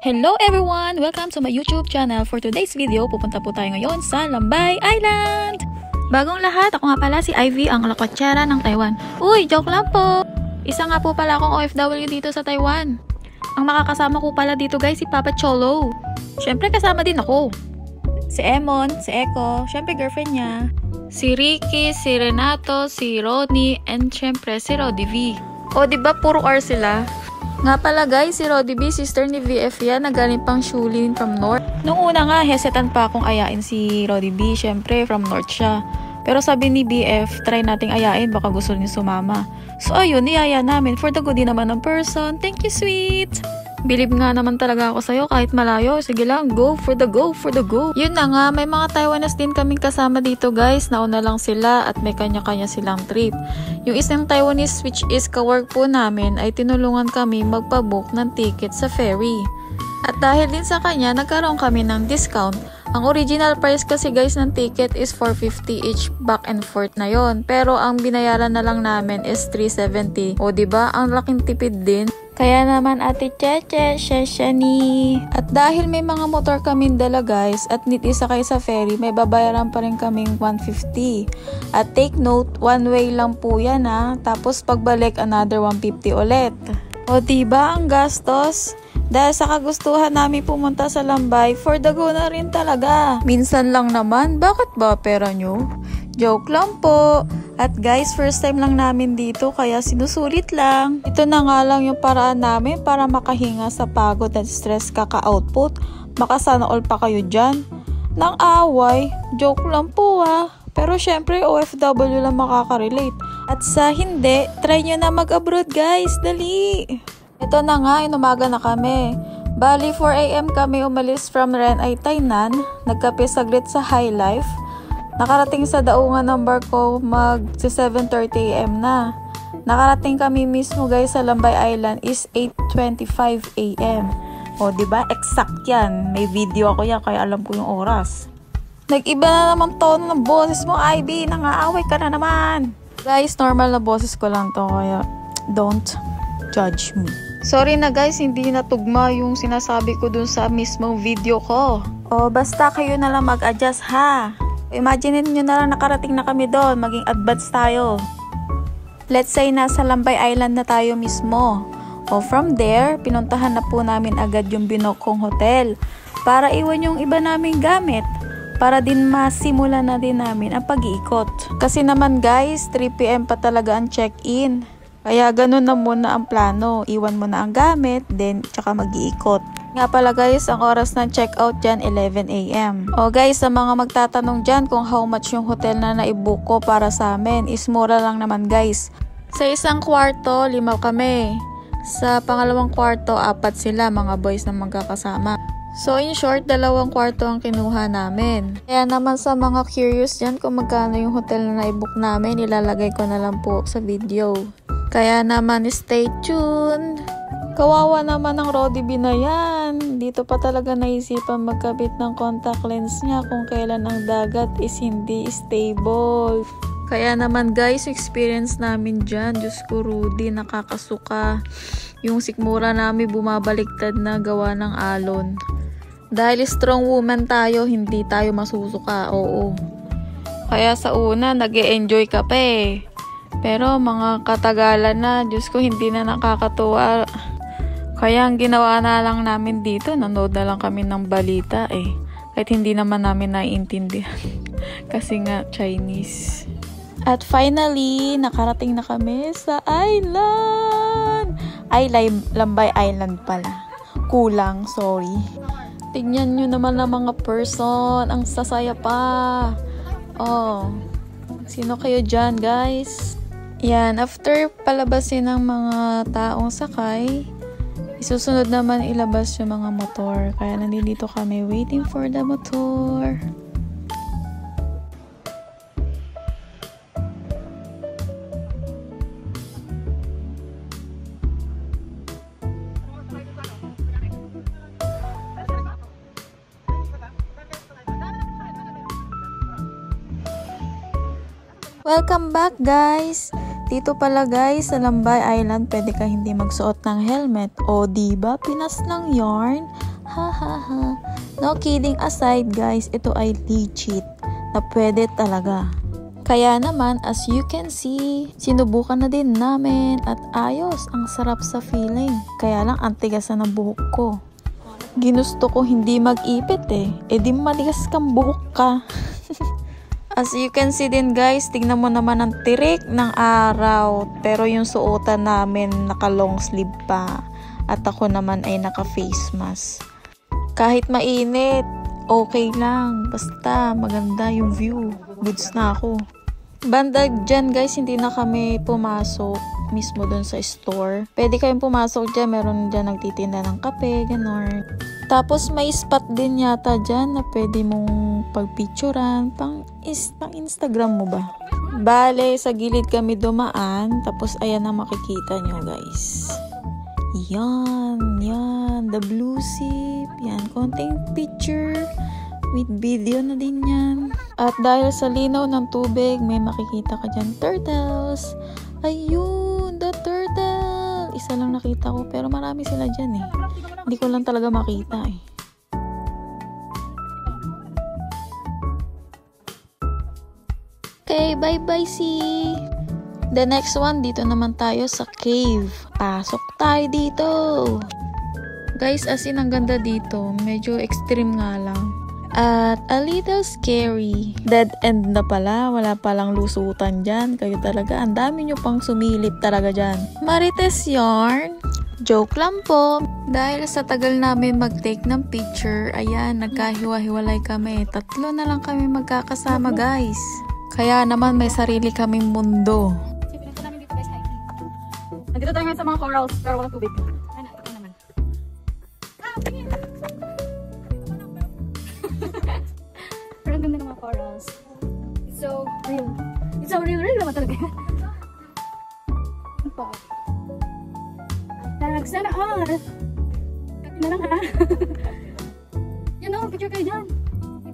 Hello everyone! Welcome to my YouTube channel. For today's video, pupunta po tayo ngayon sa Lambay Island! Bagong lahat, ako nga pala si Ivy, ang lakwatsara ng Taiwan. Uy, joke lang po! Isa nga po pala akong OFW dito sa Taiwan. Ang makakasama ko pala dito guys, si Papa Cholo. Syempre kasama din ako. Si Emon, si Eko, syempre girlfriend niya. Si Ricky, si Renato, si Ronnie, and syempre si Rodi V. O diba puro R sila? Nga pala guys, si Rodi B, sister ni VF yan, na galing pang Shulin from North. Nung una nga, hesitant pa akong ayain si Rodi B, syempre from North siya. Pero sabi ni BF, try nating ayain, baka gusto niya sumama. So ayun, niyaya namin, for the good din naman ng person. Thank you, sweet! Bilib nga naman talaga ako sa'yo kahit malayo. Sige lang, go for the go, for the go. Yun na nga, may mga Taiwanese din kaming kasama dito guys. Nauna lang sila at may kanya-kanya silang trip. Yung isang Taiwanese which is kawork po namin ay tinulungan kami magpabook ng ticket sa ferry. At dahil din sa kanya, nagkaroon kami ng discount. Ang original price kasi guys ng ticket is 450 each back and forth na yon. Pero ang binayaran na lang namin is 370. O diba, ang laking tipid din. Kaya naman Ate Cheche, Sheshani. At dahil may mga motor kaming dala guys at need isakay sa ferry, may babayaran pa rin kaming 150. At take note, one way lang po yan ha. Tapos pagbalik another 150 ulit. O diba ang gastos? Dahil sa kagustuhan namin pumunta sa Lambay, for the go na rin talaga. Minsan lang naman, bakit ba pera nyo? Joke lang po. At guys, first time lang namin dito kaya sinusulit lang. Ito na nga lang yung paraan namin para makahinga sa pagod at stress kaka-output. Makasana all pa kayo dyan. Nang away, joke lang po ah. Pero syempre OFW lang makaka-relate. At sa hindi, try nyo na mag-abroad guys, dali! Ito na nga, inumaga na kami. Bali, 4 AM kami umalis from Renai, Tainan. Nagkape saglit sa High Life. Nakarating sa daungan ng barko mag 7:30 AM na. Nakarating kami mismo guys sa Lambay Island is 8:25 AM. O diba? Exact yan. May video ako yan kaya alam ko yung oras. Nag-iba na naman tono ng boses mo, Ivy. Nangaaway ka na naman. Guys, normal na boses ko lang to kaya don't judge me. Sorry na guys, hindi natugma yung sinasabi ko dun sa mismong video ko. O basta kayo na lang mag-adjust ha. Imagine nyo na lang nakarating na kami doon, maging advance tayo. Let's say nasa Lambay Island na tayo mismo. O from there, pinuntahan na po namin agad yung Binokong Hotel para iwan yung iba naming gamit. Para din masimula na din namin ang pag-iikot. Kasi naman guys, 3 PM pa talaga ang check-in. Kaya ganun na muna ang plano. Iwan mo na ang gamit, then tsaka mag-iikot. Nga pala guys, ang oras ng check-out dyan, 11 AM. O guys, sa mga magtatanong dyan kung how much yung hotel na naibook ko para sa amin, is mura lang naman guys. Sa isang kwarto, 5 kami. Sa pangalawang kwarto, 4 sila, mga boys na magkakasama. So in short, 2 kwarto ang kinuha namin. Kaya naman sa mga curious dyan kung magkano yung hotel na naibook namin, ilalagay ko na lang po sa video. Kaya naman stay tuned. Kawawa naman ng Rodi B na yan. Dito pa talaga naisipan magkabit ng contact lens niya kung kailan ang dagat is hindi stable. Kaya naman guys, experience namin dyan. Diyos ko Rudy, nakakasuka. Yung sikmura namin bumabaliktad na gawa ng alon. Dahil strong woman tayo, hindi tayo masusuka. Oo. Kaya sa una, nag-e-enjoy ka pa eh. Pero mga katagalan na, Diyos ko, hindi na nakakatuwa. Kaya ang ginawa na lang namin dito, nanood na lang kami ng balita eh. Kahit hindi naman namin naiintindihan. Kasi nga, Chinese. At finally, nakarating na kami sa island. Ay, Lambay Island pala. Kulang, sorry. Tignan nyo naman ang mga person. Ang sasaya pa. Oh, sino kayo dyan, guys? Yan, after palabasin ng mga taong sakay, isusunod naman ilabas yung mga motor. Kaya nandito kami waiting for the motor. Welcome back guys! Dito pala guys, sa Lambay Island, pwede ka hindi magsuot ng helmet. O diba, Pinas lang yarn? Ha ha ha. No kidding aside guys, ito ay legit na pwede talaga. Kaya naman, as you can see, sinubukan na din namin at ayos, ang sarap sa feeling. Kaya lang, ang tigas na ng buhok ko. Ginusto ko hindi mag-ipit eh. E di matigas kang buhok ka. As you can see din guys, tignan mo naman ang tirik ng araw. Pero yung suotan namin naka long sleeve pa. At ako naman ay naka face mask. Kahit mainit, okay lang. Basta maganda yung view. Goods na ako. Banda dyan guys, hindi na kami pumasok mismo dun sa store. Pwede kayong pumasok dyan. Meron dyan nagtitinda ng kape, gano'n. Tapos may spot din yata dyan na pwede mong pagpicturan. Pang Instagram mo ba? Bale, sa gilid kami dumaan. Tapos ayan na makikita nyo guys. Yan. The blue sip. Yan, konting picture. With video na din yan. At dahil sa linaw ng tubig, may makikita ka dyan turtles. Ayun, the turtle. Isa lang nakita ko, pero marami sila dyan eh. Hindi ko lang talaga makita eh. Okay, bye-bye see. The next one, dito naman tayo sa cave. Pasok tayo dito. Guys, as in ang ganda dito. Medyo extreme nga lang. At a little scary. Dead end na pala. Wala palang lusutan dyan. Kayo talaga. Ang dami nyo pang sumilip talaga dyan. Marites yarn. Joke lang po. Dahil sa tagal namin mag-take ng picture, ayan, nagkahiwa-hiwalay kami. 3 na lang kami magkakasama guys. Kaya naman may sarili kaming mundo. Nandito tayo ngayon sa mga corals, pero walang tubig. Ay, ito naman. Pero ang ganda ng mga corals. It's so real. It's so real naman talaga. Ano pa? Sana all. Kat na lang ha. Yan o, picture kayo dyan.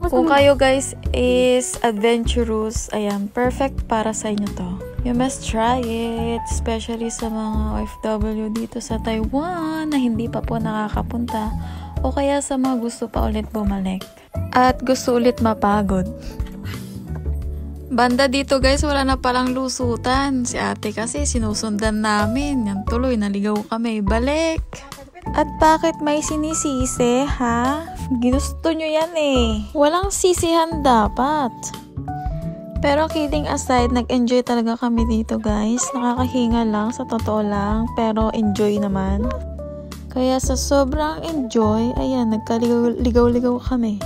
Kung kayo guys is adventurous, ayan, perfect para sa inyo to. You must try it, especially sa mga OFW dito sa Taiwan na hindi pa po nakakapunta o kaya sa mga gusto pa ulit bumalik at gusto ulit mapagod. Banda dito guys, wala na palang lusutan. Si ate kasi sinusundan namin. Yan tuloy, naligaw kami. Balik! At bakit may sinisisi, ha? Ginusto nyo yan eh. Walang sisihan dapat. Pero kidding aside, nag-enjoy talaga kami dito guys. Nakakahinga lang, sa totoo lang. Pero enjoy naman. Kaya sa sobrang enjoy, ayan, nagkaligaw-ligaw kami.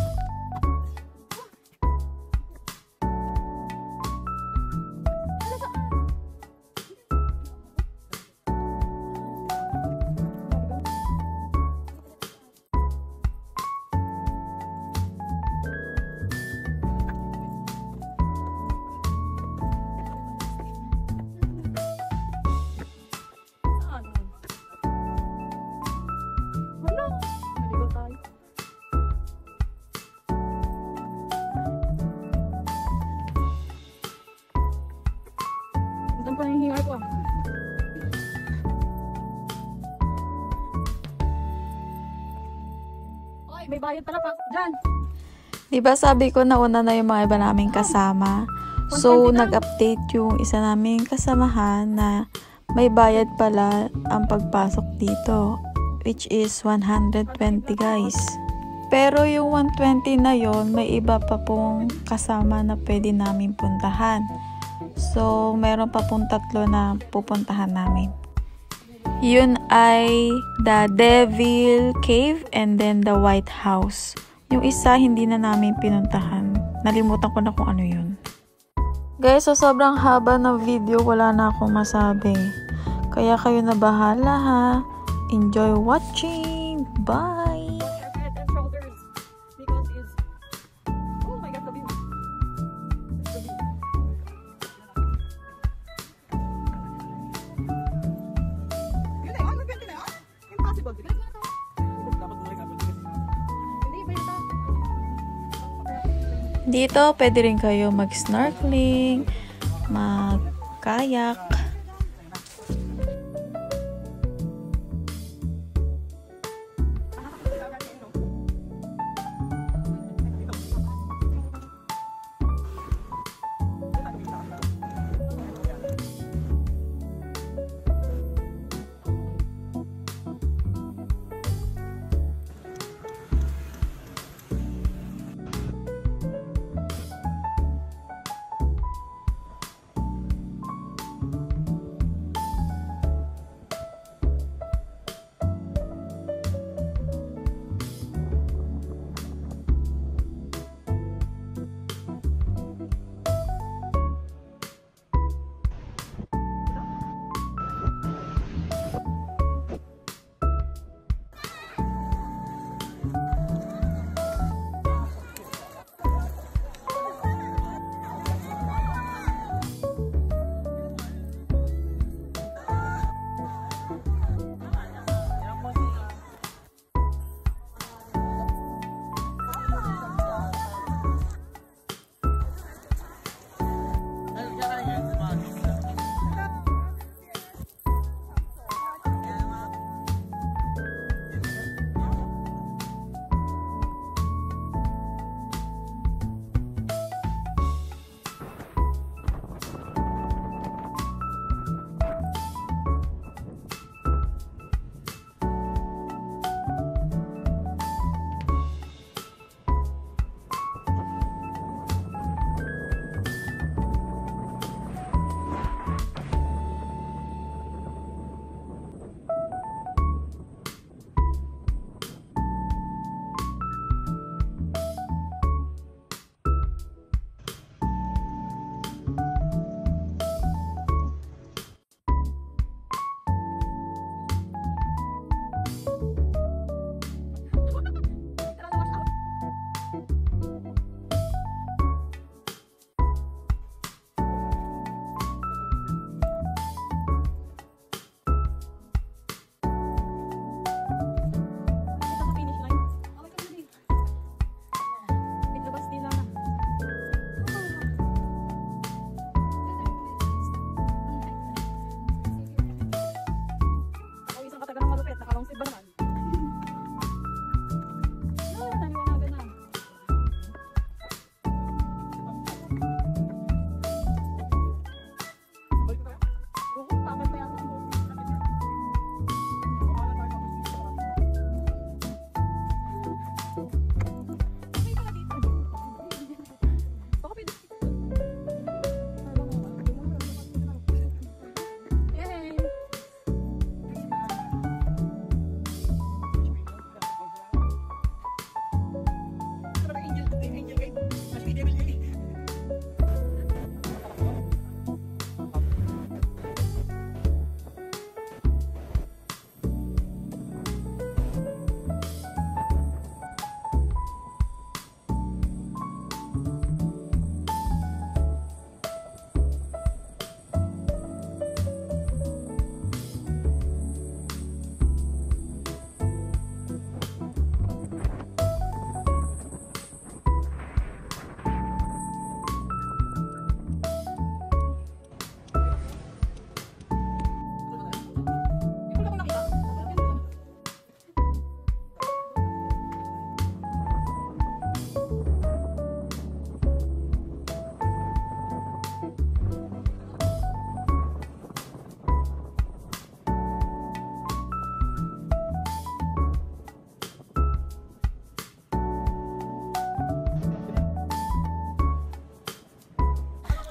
Saan pa yung hingar ko? Oy, may bayad pala pa dyan. Diba sabi ko nauna na yung mga iba naming kasama. So, nag-update yung isa naming kasamahan na may bayad pala ang pagpasok dito. Which is 120 guys. Pero yung 120 na yon may iba pa pong kasama na pwede namin puntahan. So, meron pa pong 3 na pupuntahan namin. Yun ay the Devil Cave and then the White House. Yung isa, hindi na namin pinuntahan. Nalimutan ko na kung ano yun. Guys, so sobrang haba ng video, wala na akong masabi. Kaya kayo na bahala ha. Enjoy watching. Bye! Head and shoulders. Because it's... Oh my God, the view. The view. Yun na yun? Magpwede na yun? Impossible. Hindi ba yun? Dito, pwede rin kayo mag-snorkeling, mag-kayak.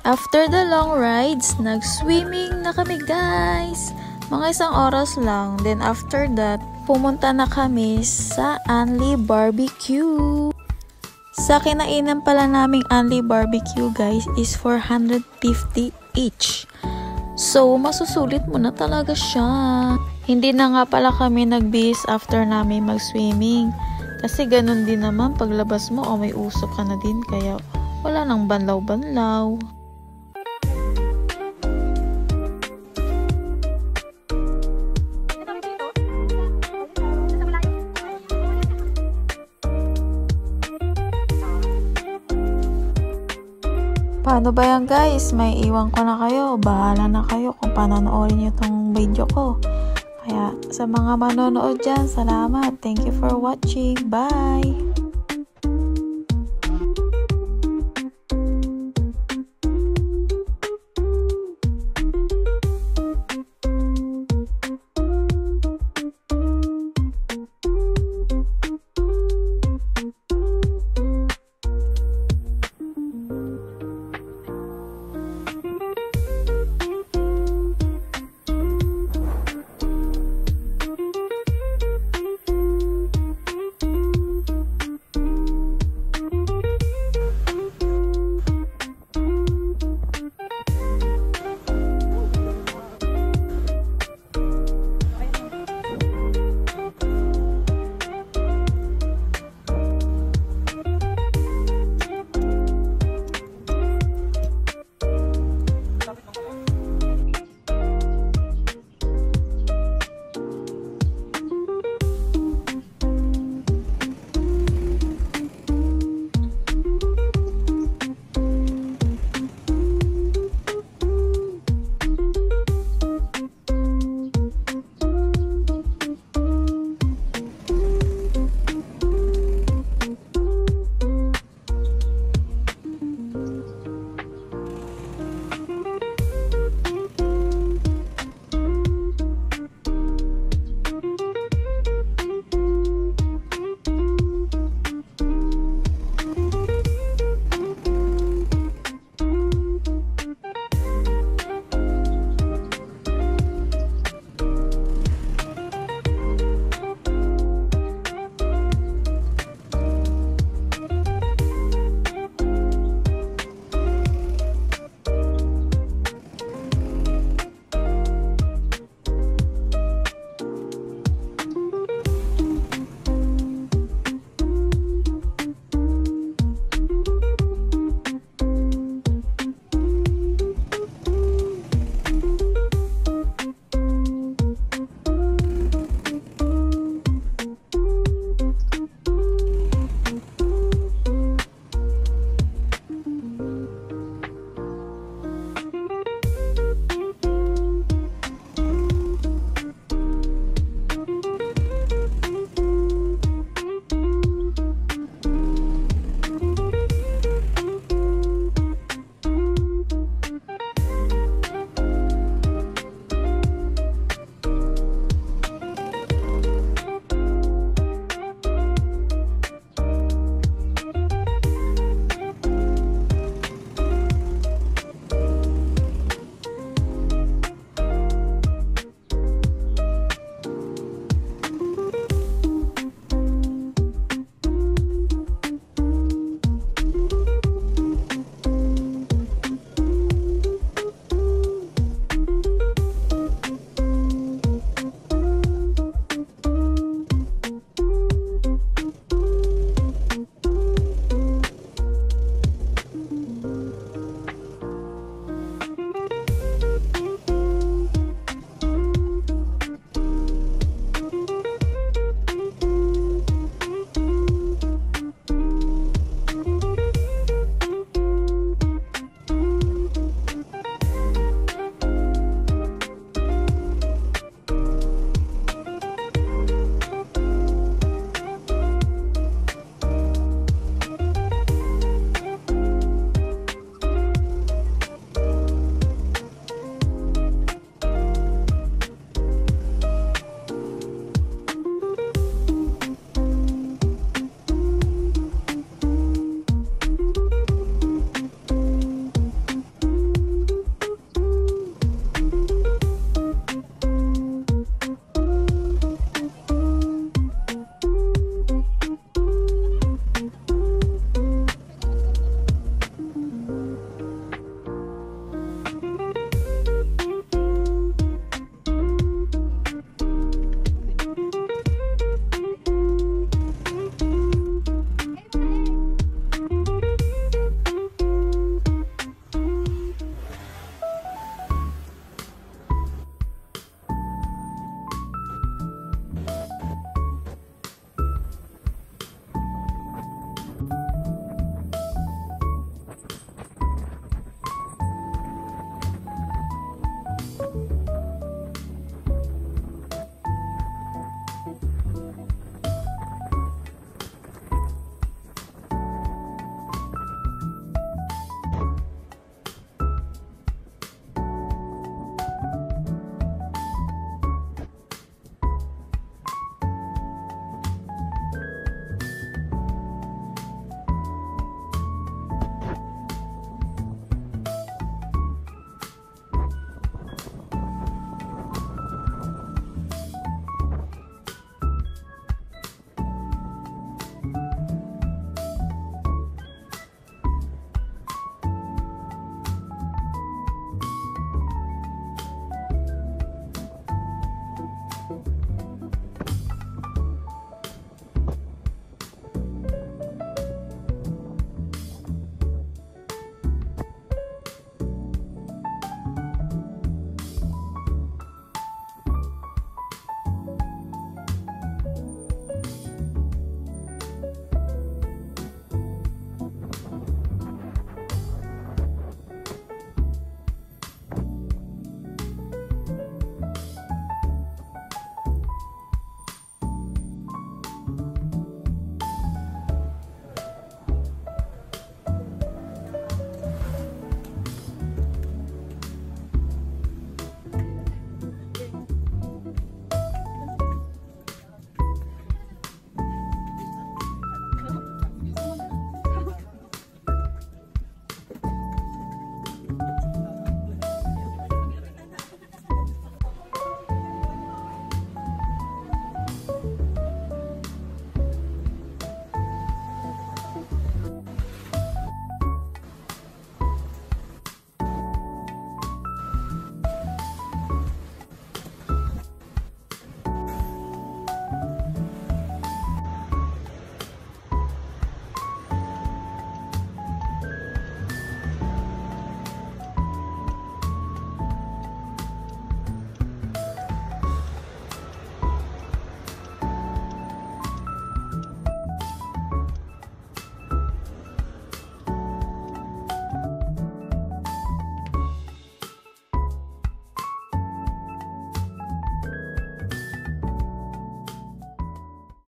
After the long rides, nag-swimming na kami guys. Mga 1 oras lang. Then after that, pumunta na kami sa Anli Barbecue. Sa kinainan pala naming Anli Barbecue guys is 450 each. So, masusulit mo na talaga siya. Hindi na nga pala kami nagbihis after namin mag-swimming. Kasi ganun din naman paglabas mo o may usok ka na din kaya wala nang banlaw-banlaw. Paano ba yan guys? May iwan ko na kayo. Bahala na kayo kung panonoorin nyo tong video ko. Kaya sa mga manonood dyan, salamat. Thank you for watching. Bye!